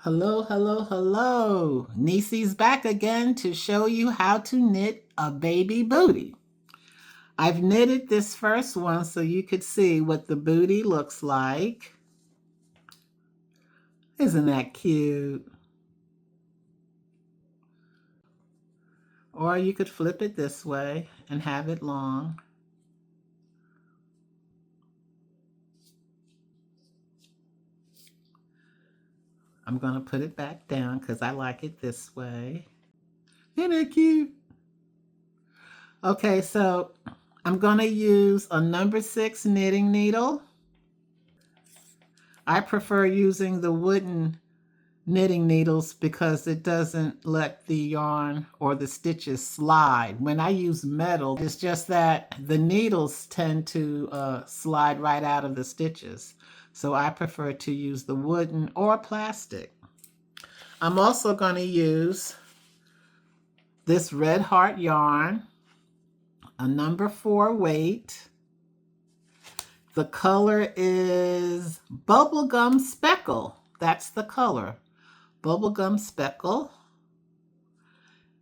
Hello, hello, hello. Niecy's back again to show you how to knit a baby booty. I've knitted this first one so you could see what the booty looks like. Isn't that cute? Or you could flip it this way and have it long. I'm going to put it back down because I like it this way. Isn't it cute? Okay, so I'm going to use a number 6 knitting needle. I prefer using the wooden knitting needles because it doesn't let the yarn or the stitches slide. When I use metal, it's just that the needles tend to slide right out of the stitches. So I prefer to use the wooden or plastic. I'm also going to use this red heart yarn, a number 4 weight. The color is Bubblegum Speckle. That's the color. Bubblegum Speckle.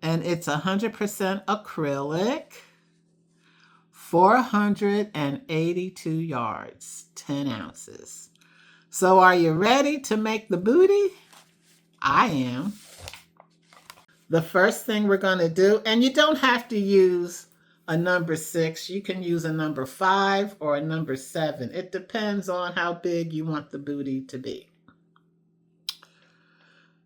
And it's 100% acrylic. 482 yards, 10 ounces. So are you ready to make the booty? I am. The first thing we're going to do, and you don't have to use a number 6. You can use a number 5 or a number 7. It depends on how big you want the booty to be.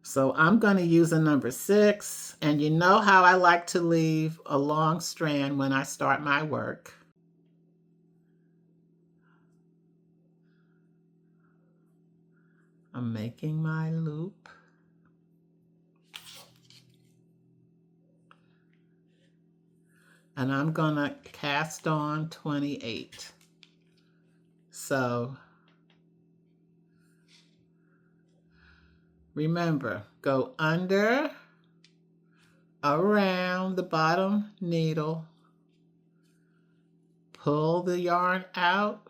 So I'm going to use a number 6. And you know how I like to leave a long strand when I start my work. I'm making my loop. And I'm going to cast on 28. So remember, go under, around the bottom needle, pull the yarn out,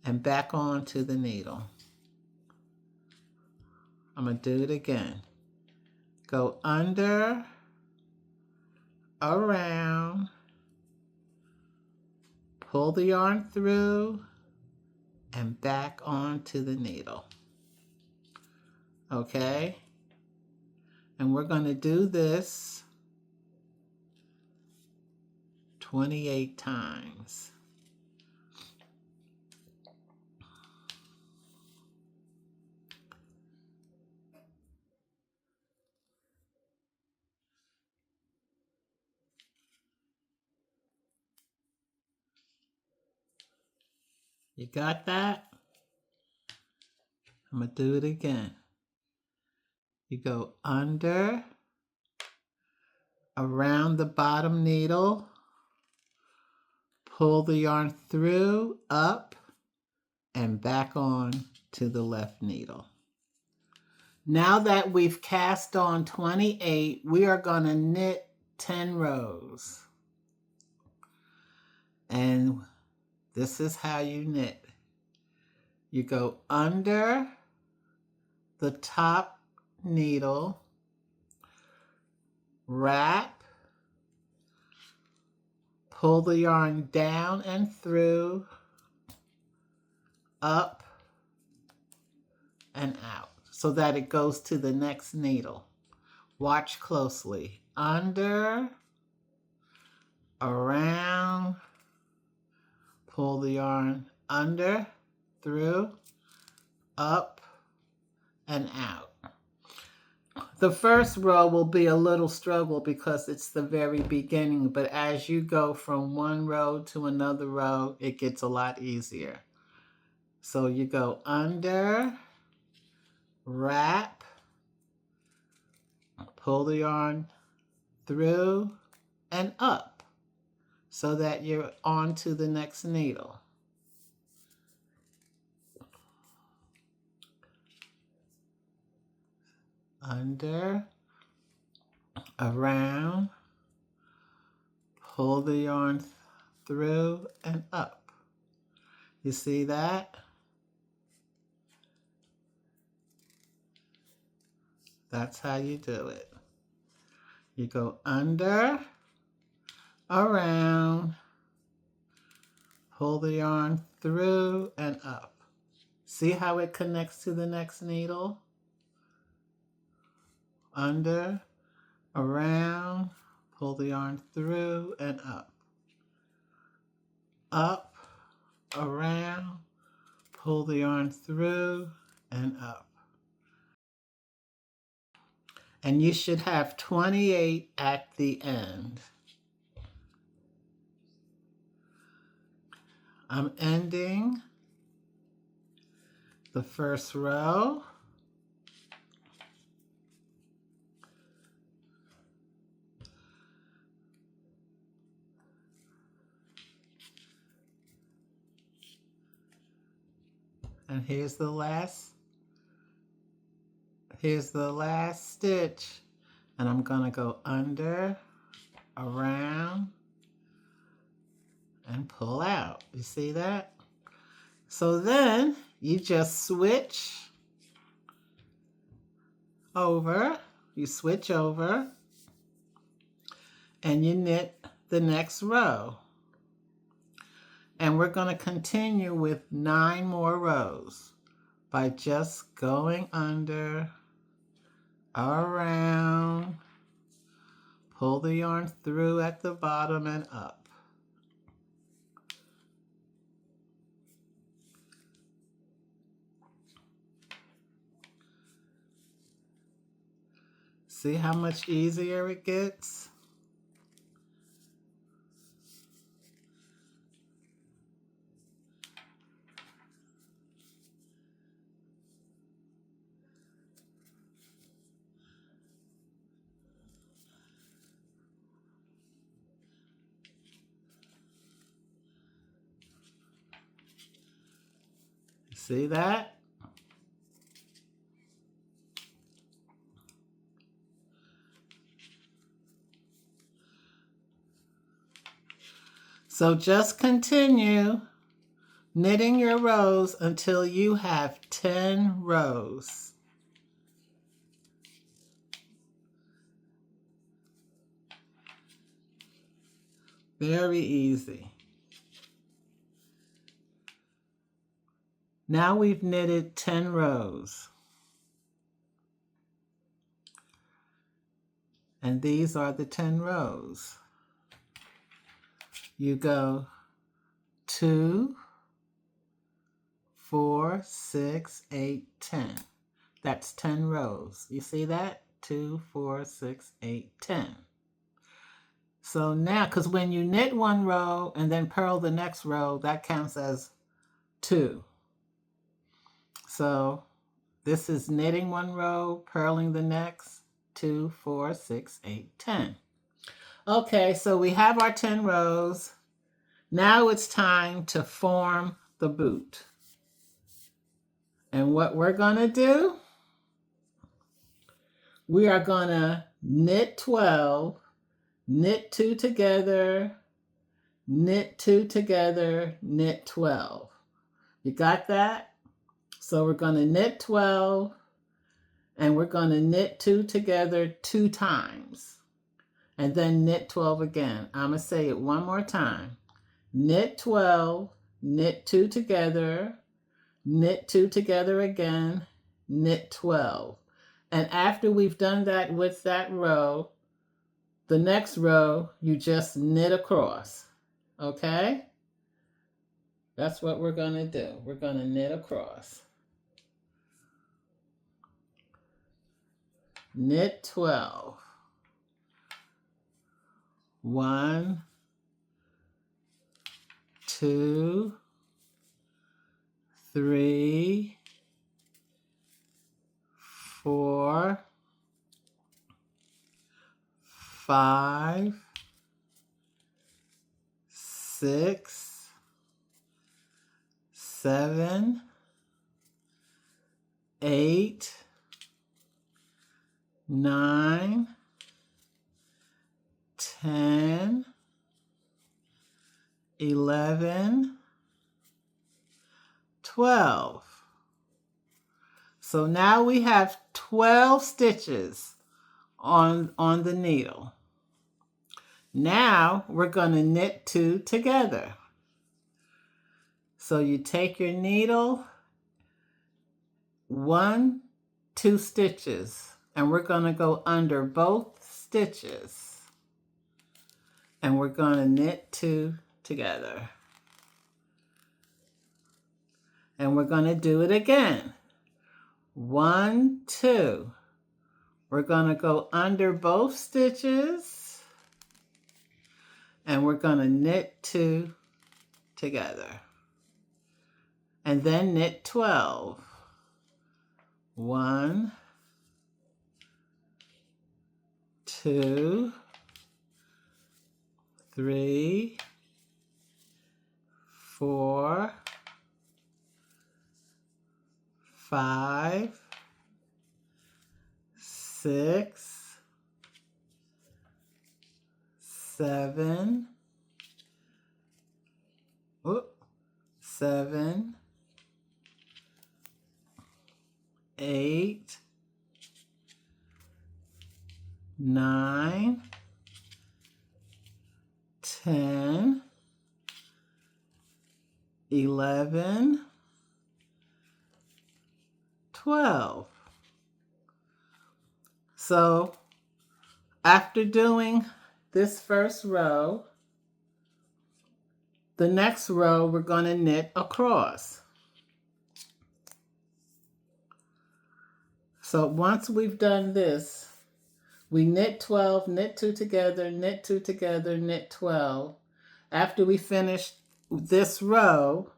and back onto the needle. I'm going to do it again. Go under, around, pull the yarn through, and back onto the needle. Okay? And we're going to do this 28 times. You got that? I'm going to do it again. You go under, around the bottom needle, pull the yarn through, up, and back on to the left needle. Now that we've cast on 28, we are going to knit 10 rows. And this is how you knit. You go under the top needle, wrap, pull the yarn down and through, up and out so that it goes to the next needle. Watch closely. Under, around, pull the yarn under, through, up, and out. The first row will be a little struggle because it's the very beginning, but as you go from one row to another row, it gets a lot easier. So you go under, wrap, pull the yarn through and up so that you're on to the next needle. Under, around, pull the yarn through and up. You see that? That's how you do it. You go under, around, pull the yarn through and up. See how it connects to the next needle? Under, around, pull the yarn through and up. Up, around, pull the yarn through and up. And you should have 28 at the end. I'm ending the first row. And here's the last stitch. And I'm gonna go under, around, and pull out. You see that? So then you just switch over. You switch over and you knit the next row. And we're going to continue with 9 more rows by just going under, around, pull the yarn through at the bottom and up. See how much easier it gets? See that? So just continue knitting your rows until you have 10 rows. Very easy. Now we've knitted 10 rows. And these are the 10 rows. You go 2, 4, 6, 8, 10. That's 10 rows. You see that? 2, 4, 6, 8, 10. So now, because when you knit one row and then purl the next row, that counts as 2. So this is knitting one row, purling the next, 2, 4, 6, 8, 10. Okay, so we have our 10 rows. Now it's time to form the boot. And what we're going to do, we are going to knit 12, knit 2 together, knit 2 together, knit 12. You got that? So we're going to knit 12 and we're going to knit 2 together 2 times and then knit 12 again. I'm going to say it one more time. Knit 12, knit 2 together, knit 2 together again, knit 12. And after we've done that with that row, the next row, you just knit across, okay? That's what we're going to do. We're going to knit across. Knit 12. 1, 2, 3, 4, 5, 6, 7, 8, 9, 10, 11, 12. So now we have 12 stitches on the needle. Now we're going to knit 2 together. So you take your needle, 1, 2 stitches, and we're going to go under both stitches. And we're going to knit 2 together. And we're going to do it again. 1, 2. We're going to go under both stitches. And we're going to knit 2 together. And then knit 12. 1, 2, 3, 4, 5, 6, 7, 7, 8, 9, 10, 11, 12. So after doing this first row, the next row we're going to knit across. So once we've done this, we knit 12, knit 2 together, knit 2 together, knit 12. After we finish this row,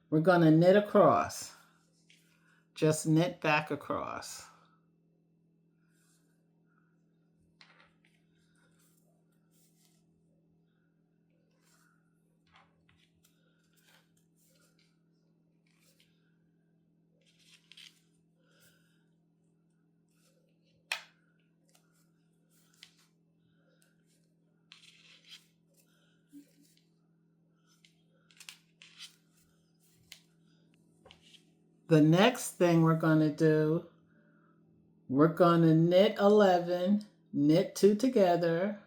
we're going to knit across. Just knit back across. The next thing we're going to do, we're going to knit 11, knit 2 together,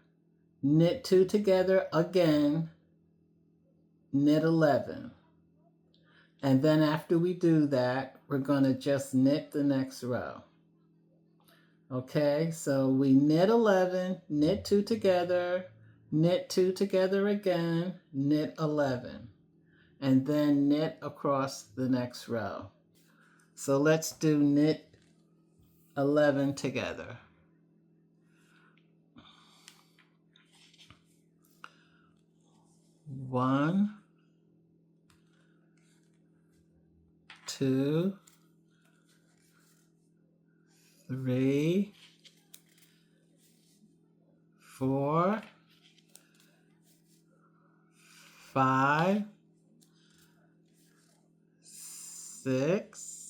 knit 2 together again, knit 11. And then after we do that, we're going to just knit the next row. Okay, so we knit 11, knit 2 together, knit 2 together again, knit 11, and then knit across the next row. So let's do knit 11 together. One, 2, 3, 4, 5, 6,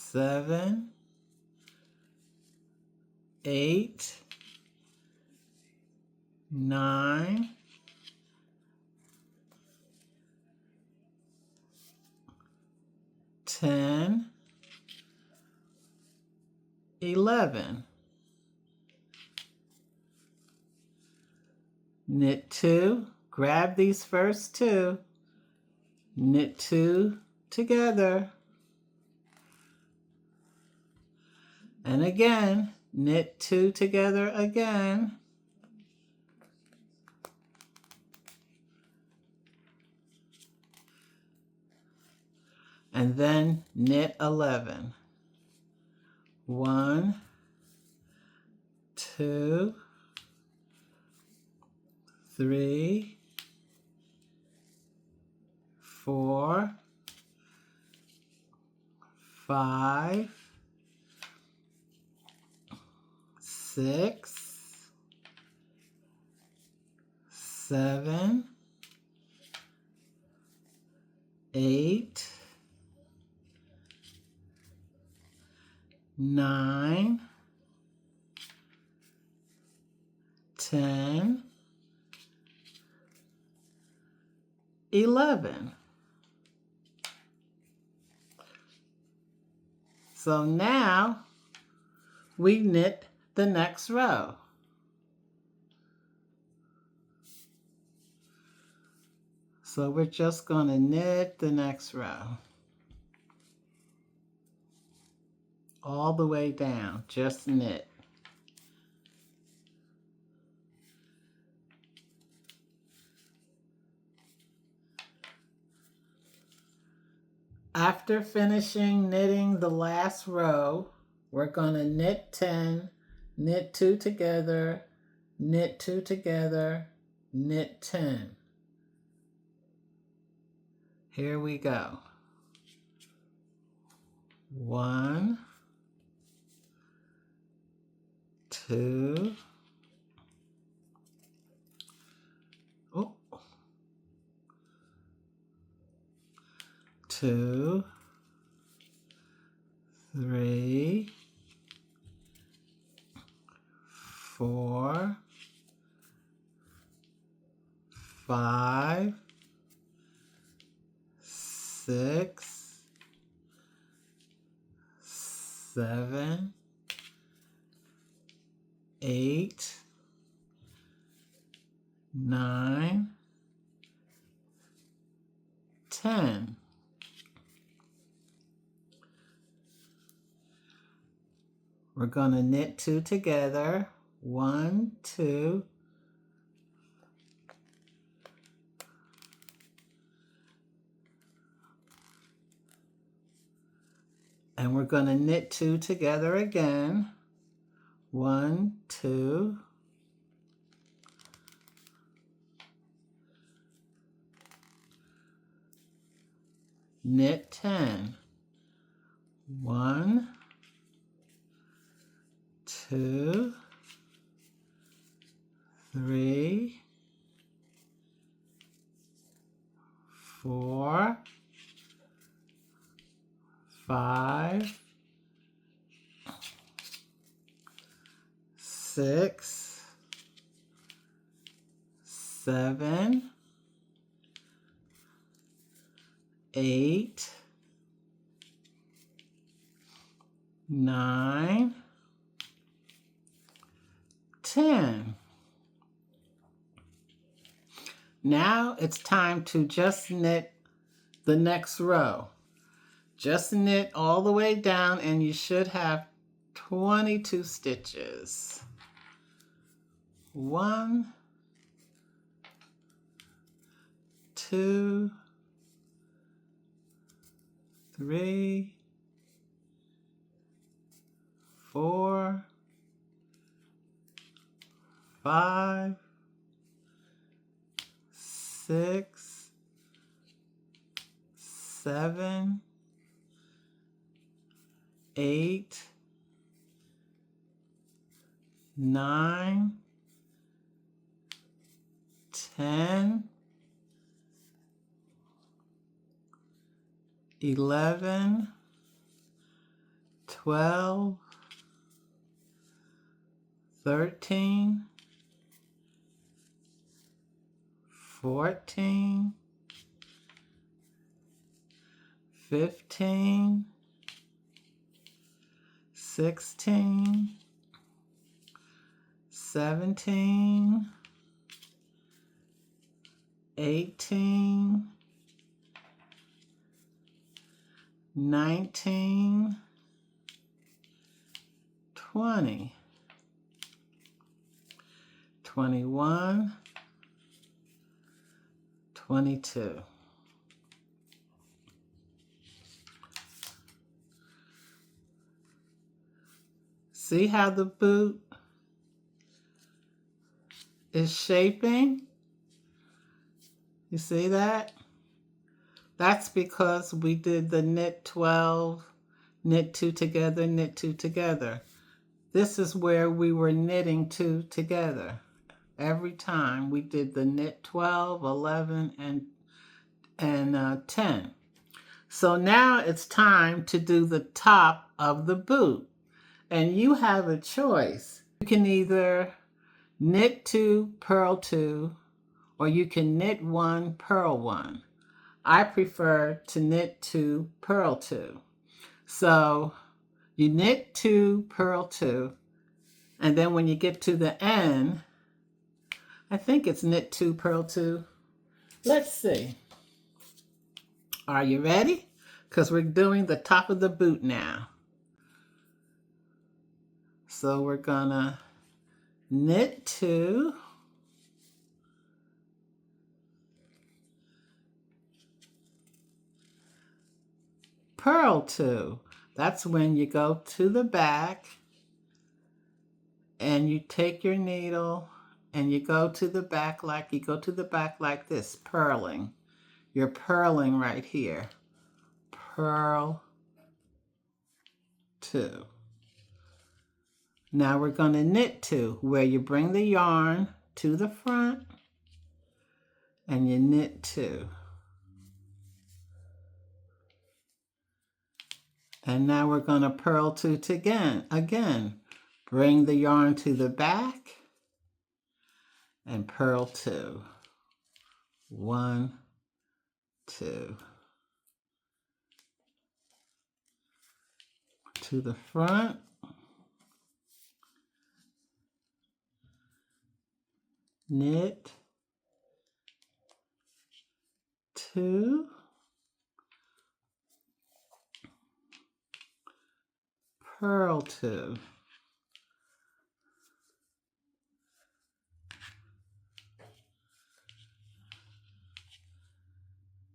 7, 8, 9, 10, 11. Knit 2, grab these first 2, knit 2 together, and again, knit 2 together again, and then knit 11. 1, 2, 3, 4, 5, 6, 7, 8, 9, 10, 11. So now we knit the next row. So we're just going to knit the next row. All the way down, just knit. After finishing knitting the last row, we're going to knit 10, knit 2 together, knit 2 together, knit 10. Here we go. 1, 2, oh, 2, 3, 4, 5, 6, 7, 8, 9, 10. We're going to knit 2 together. 1, 2. And we're going to knit 2 together again. 1, 2. Knit 10. 1, 2, 3, 4, 5, 6, 7, 8, 9, 10. Now it's time to just knit the next row. Just knit all the way down and you should have 22 stitches. 1, 2, 3, 4, 5, 6, 7, 8, 9, 10, 11, 12, 13, 14, 15, 16, 17, 18, 19, 20, 21, 22. See how the boot is shaping? You see that? That's because we did the knit 12, knit 2 together, knit 2 together. This is where we were knitting 2 together. Every time we did the knit 12, 11, and 10. So now it's time to do the top of the boot. And you have a choice. You can either knit 2, purl 2, or you can knit 1, purl 1. I prefer to knit 2, purl 2. So You knit 2, purl 2, and then when you get to the end, I think it's knit 2, purl 2. Let's see. Are you ready? Because we're doing the top of the boot now. So we're gonna knit 2, purl 2. That's when you go to the back and you take your needle and you go to the back like this, purling. You're purling right here. Purl 2. Now we're going to knit 2, where you bring the yarn to the front and you knit 2. And now we're going to purl 2 again. Bring the yarn to the back and purl 2. 1, 2. To the front. Knit 2. Purl 2.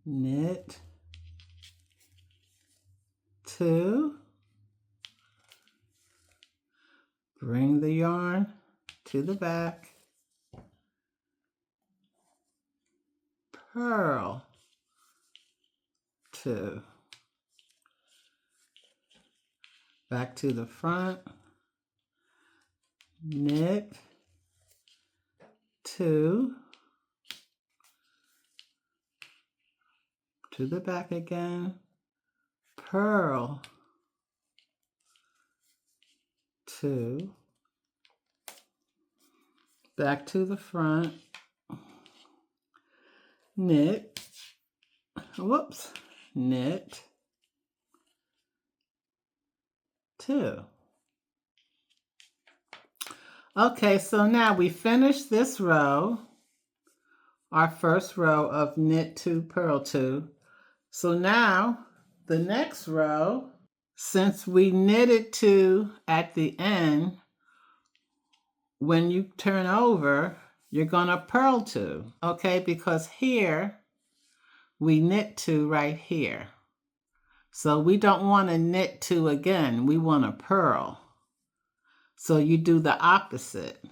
Knit 2. Bring the yarn to the back. Purl 2. Back to the front. Knit 2. To the back again. Purl 2. Back to the front. Knit. Knit 2. Okay, so now we finished this row, our first row of knit 2, purl 2. So now the next row, since we knitted 2 at the end, when you turn over, you're going to purl 2, okay? Because here we knit 2 right here. So we don't want to knit 2 again. We want to purl. So you do the opposite.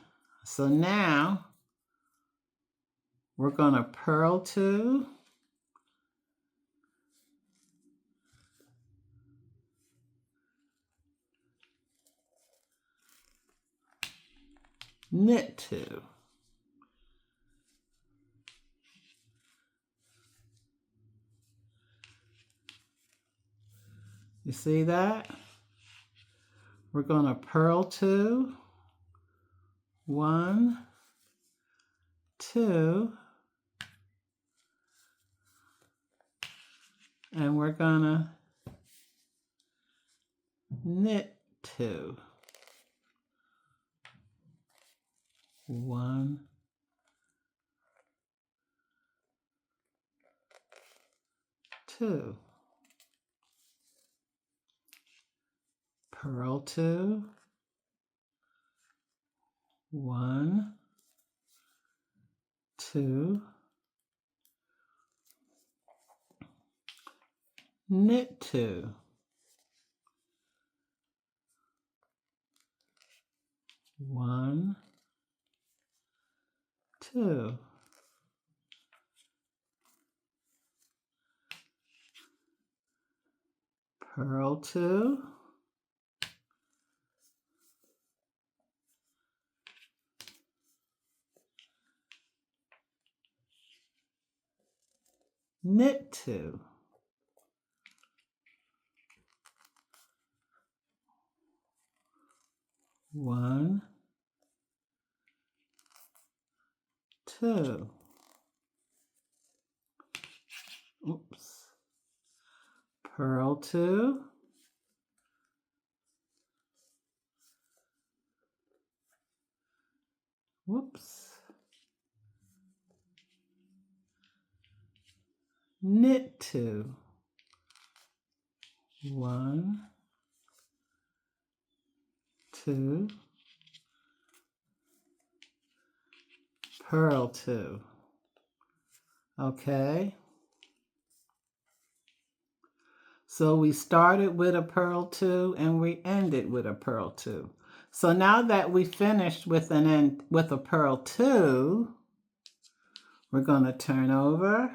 So now we're going to purl 2. Knit 2. You see that? We're going to purl 2. 1, 2. And we're going to knit 2. 1, 2. Purl 2. 1, 2. Knit 2. 1, 2. Purl 2. Knit 2. 1, 2. Purl 2. Whoops. Knit 2. 1, 2, purl 2. Okay. So we started with a purl 2 and we ended with a purl 2. So now that we finished with a purl 2, we're going to turn over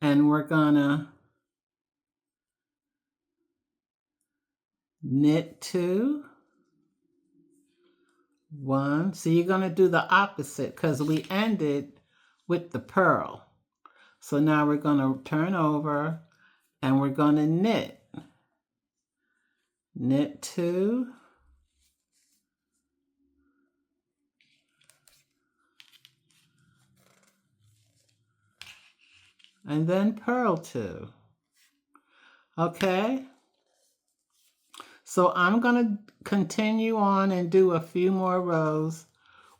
and we're going to knit 2, 1. So you're going to do the opposite because we ended with the purl. So now we're going to turn over and we're going to knit. Knit 2, and then purl 2. Okay? So I'm going to continue on and do a few more rows.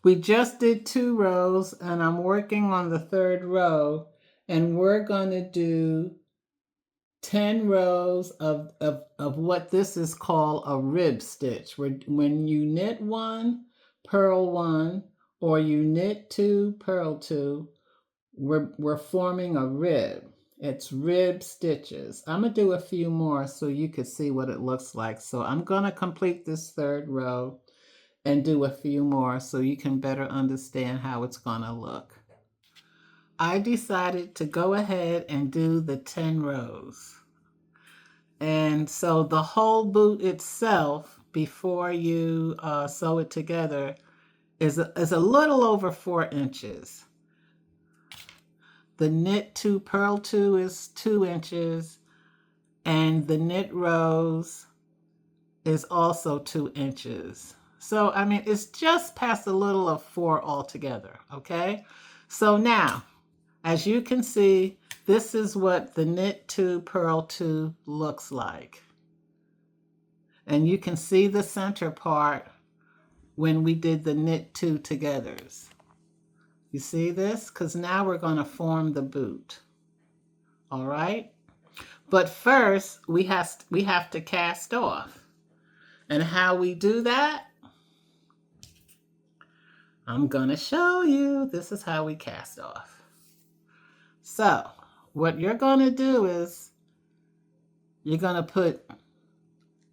We just did 2 rows and I'm working on the 3rd row, and we're going to do 10 rows of what this is called a rib stitch. When you knit 1, purl 1, or you knit 2, purl 2, we're forming a rib. It's rib stitches. I'm going to do a few more so you can see what it looks like. So I'm going to complete this 3rd row and do a few more so you can better understand how it's going to look. I decided to go ahead and do the 10 rows. And so the whole boot itself, before you sew it together, is a little over 4 inches. The knit 2, purl 2 is 2 inches, and the knit rows is also 2 inches. So, I mean, it's just past a little of 4 altogether, okay? So now, as you can see, this is what the knit 2, purl 2 looks like. And you can see the center part when we did the knit 2 togethers. You see this? Because now we're going to form the boot. All right? But first, we have to cast off. And how we do that, I'm going to show you. This is how we cast off. So, what you're going to do is you're going to put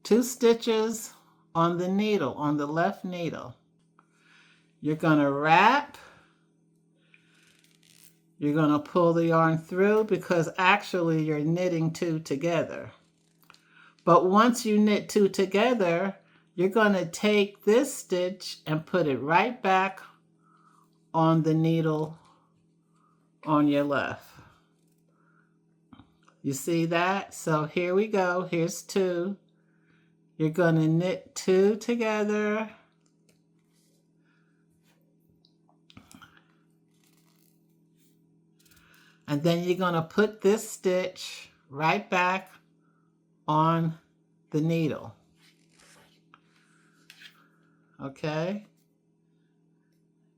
2 stitches on the needle, on the left needle. You're going to wrap. You're going to pull the yarn through because actually you're knitting 2 together. But once you knit 2 together, you're going to take this stitch and put it right back on the needle on your left. You see that? So here we go. Here's 2. You're going to knit 2 together. And then you're going to put this stitch right back on the needle. Okay?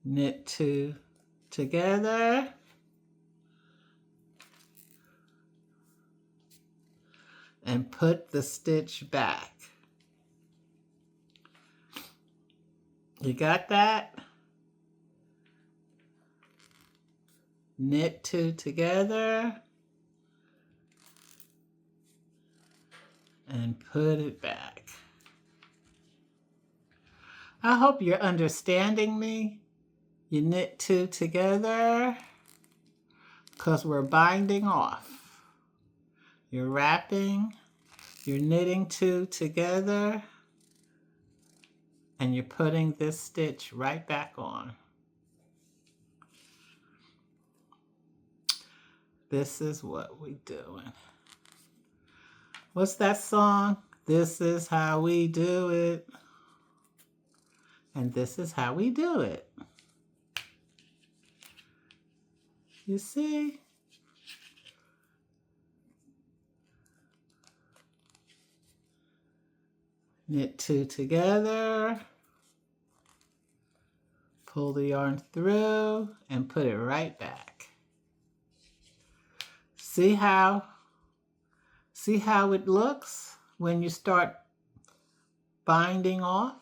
Knit 2 together. And put the stitch back. You got that? Knit 2 together. And put it back. I hope you're understanding me. You knit 2 together because we're binding off. You're wrapping, you're knitting 2 together, and you're putting this stitch right back on. This is what we're doing. What's that song? This is how we do it. And this is how we do it. You see? Knit 2 together, pull the yarn through, and put it right back. See how it looks when you start binding off?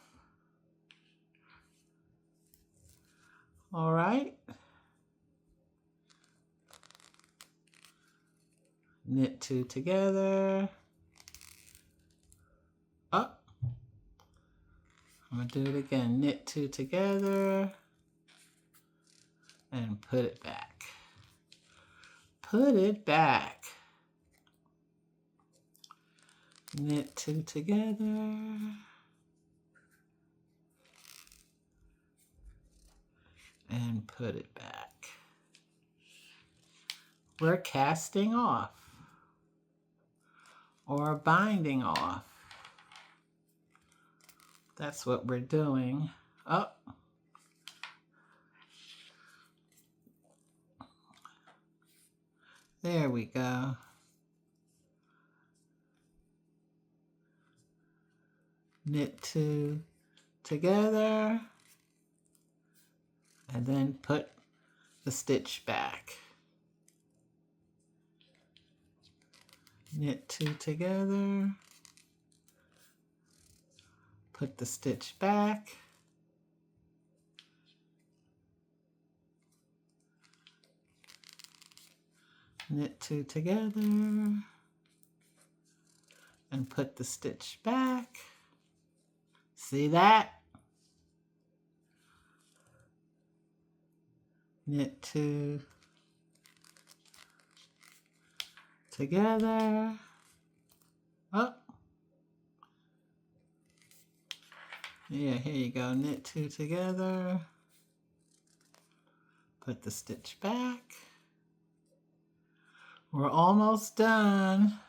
All right. Knit 2 together. Up. I'm going to do it again. Knit 2 together and put it back. Put it back. Knit 2 together. And put it back. We're casting off or binding off. That's what we're doing. Oh. There we go. Knit 2 together and then put the stitch back. Knit 2 together, put the stitch back, knit 2 together, and put the stitch back. See that? Knit 2 together. Oh. Yeah, here you go. Knit 2 together. Put the stitch back. We're almost done.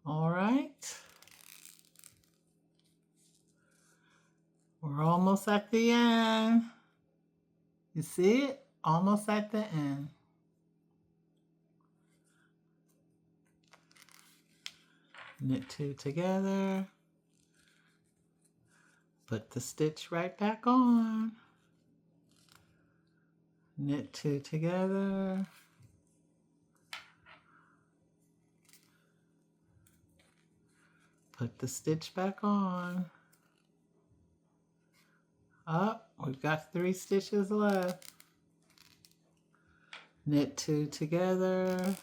All right. We're almost at the end. You see it? Almost at the end. Knit 2 together. Put the stitch right back on. Knit 2 together. Put the stitch back on. Up, we've got 3 stitches left. Knit 2 together.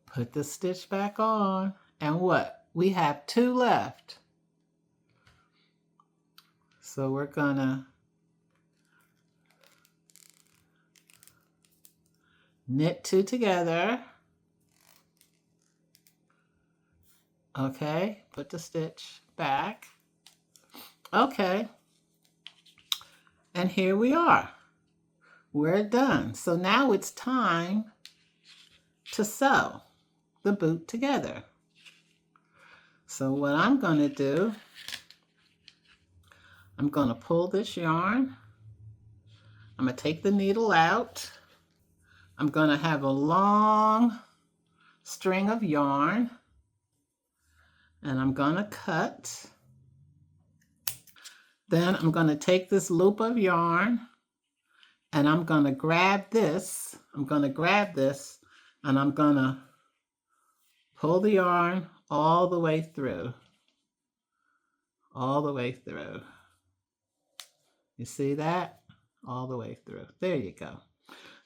Put the stitch back on. And what? We have 2 left. So we're gonna knit 2 together. Okay, put the stitch back. Okay, and here we are. We're done. So now it's time to sew the boot together. So what I'm going to do, I'm going to pull this yarn. I'm going to take the needle out. I'm going to have a long string of yarn, and I'm going to cut. Then I'm going to take this loop of yarn and I'm going to grab this. And I'm going to pull the yarn all the way through. All the way through. You see that? All the way through. There you go.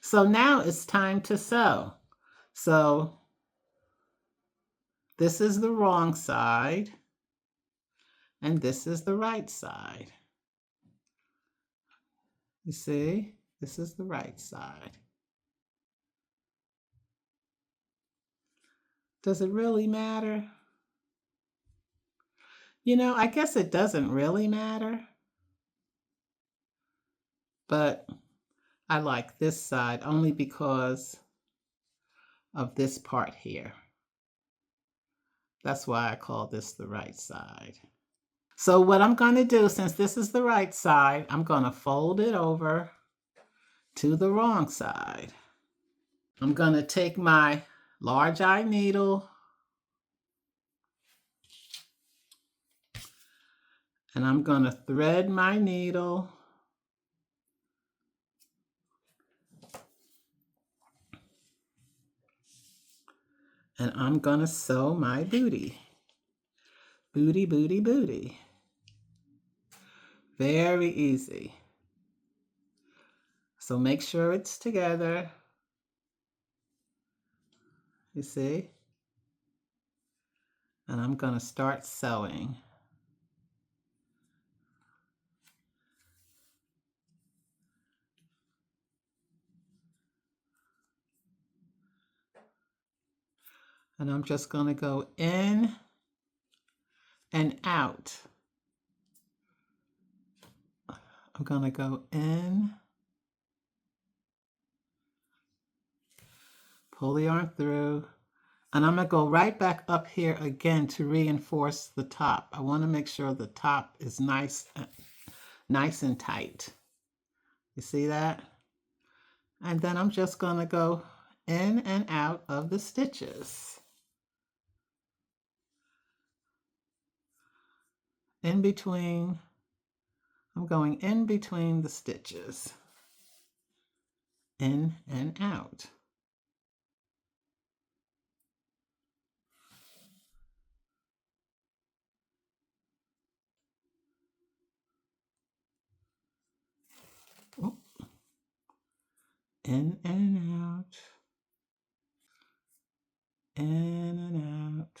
So now it's time to sew. So this is the wrong side. And this is the right side. You see, this is the right side. Does it really matter? You know, I guess it doesn't really matter. but I like this side only because of this part here. That's why I call this the right side. So what I'm going to do, since this is the right side, I'm going to fold it over to the wrong side. I'm going to take my large eye needle and I'm going to thread my needle and I'm going to sew my booty. Booty, booty, booty. Very easy. So make sure it's together. You see? And I'm going to start sewing. And I'm just going to go in and out. I'm going to go in, pull the yarn through, and I'm going to go right back up here again to reinforce the top. I want to make sure the top is nice and tight. You see that? And then I'm just going to go in and out of the stitches. In between, I'm going in between the stitches. In and out. Oop. In and out. In and out.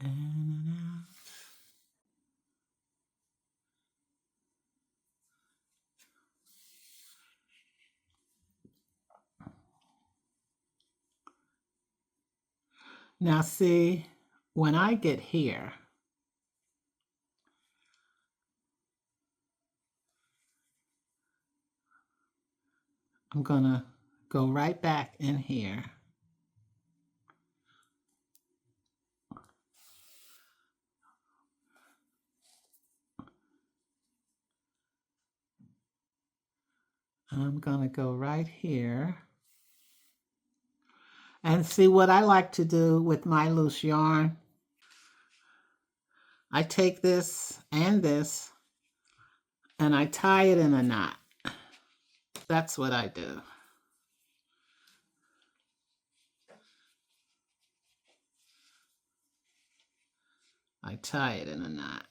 In and out. Now see, when I get here, I'm gonna go right back in here. I'm gonna go right here. And see what I like to do with my loose yarn. I take this and I tie it in a knot. That's what I do. I tie it in a knot.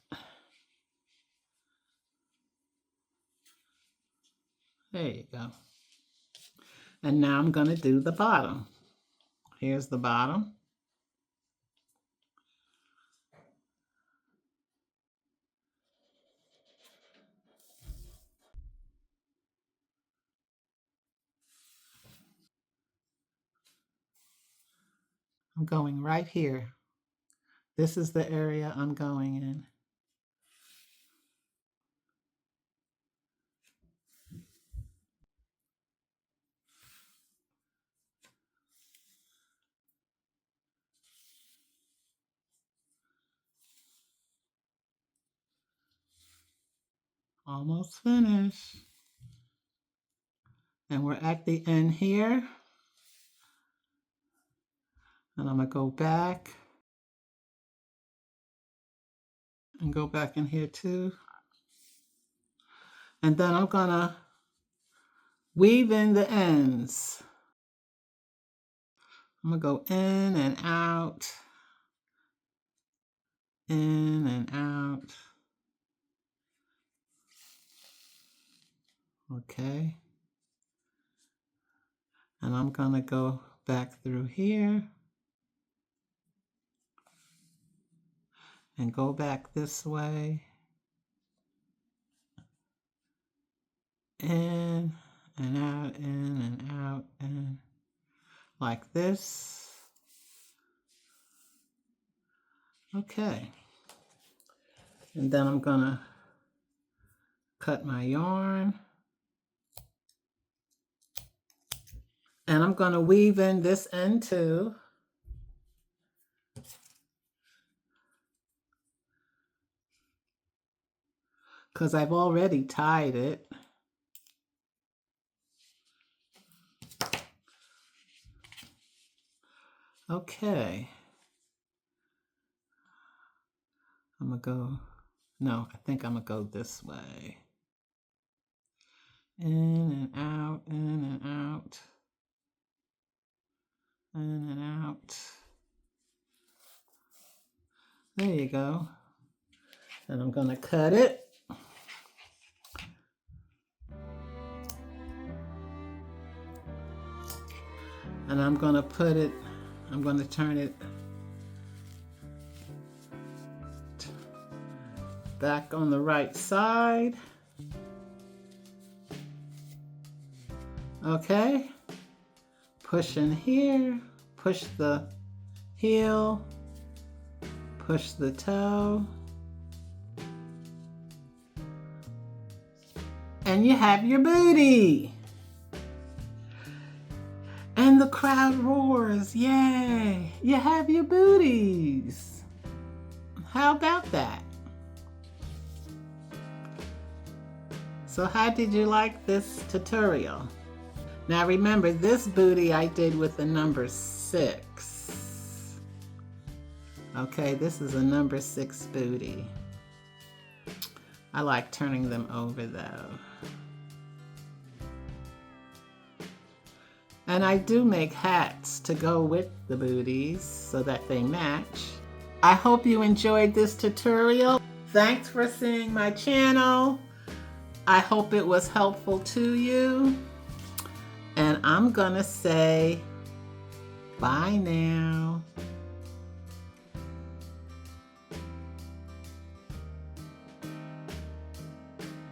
There you go. And now I'm going to do the bottom. Here's the bottom. I'm going right here. This is the area I'm going in. Almost finished. And we're at the end here. And I'm going to go back and go back in here too. And then I'm going to weave in the ends. I'm going to go in and out, in and out. Okay. And I'm going to go back through here. and go back this way. In and out, in and out, and like this. Okay. And then I'm gonna cut my yarn. And I'm gonna weave in this end too. Because I've already tied it. Okay. I'm gonna go, no, I think I'm gonna go this way. In and out, in and out, in and out. There you go. And I'm gonna cut it. And I'm gonna put it, I'm gonna turn it back on the right side. Okay, push in here, push the heel, push the toe, and you have your booty. And the crowd roars, yay, you have your booties. How about that? So how did you like this tutorial? Now remember, this booty I did with the number 6. Okay, this is a number 6 booty. I like turning them over though. And I do make hats to go with the booties so that they match. I hope you enjoyed this tutorial. Thanks for seeing my channel. I hope it was helpful to you. And I'm gonna say bye now.